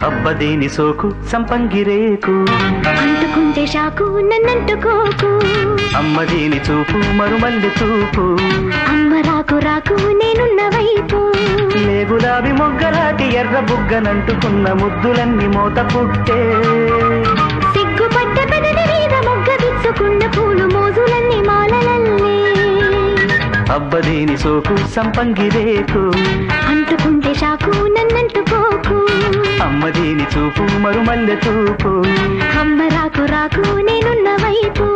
అబ్బదేని సోకు సంపంగిరేకు అంటుకుంటే షాకు నన్నంటుకోకు అమ్మదేని చూపు మరుమల్లె చూపు అమ్మ రాకు రాకు నేనున్న వైపు లే గులాబీ మొగ్గలాటి ఎర్ర బుగ్గనంటుకున్న ముద్దులన్నీ మోత పుట్టే సిగ్గుపడ్డ పెదవి మీద మొగ్గ విచ్చుకున్న పూలు మోజులన్నీ మాలలల్లే అబ్బదేని సోకు సంపంగిరేకు అంటుకుంటే షాకు నన్నంటుకోకు అమ్మదేని చూపు మరుమల్లె చూపు అమ్మ రాకు రాకు నేనున్న వైపు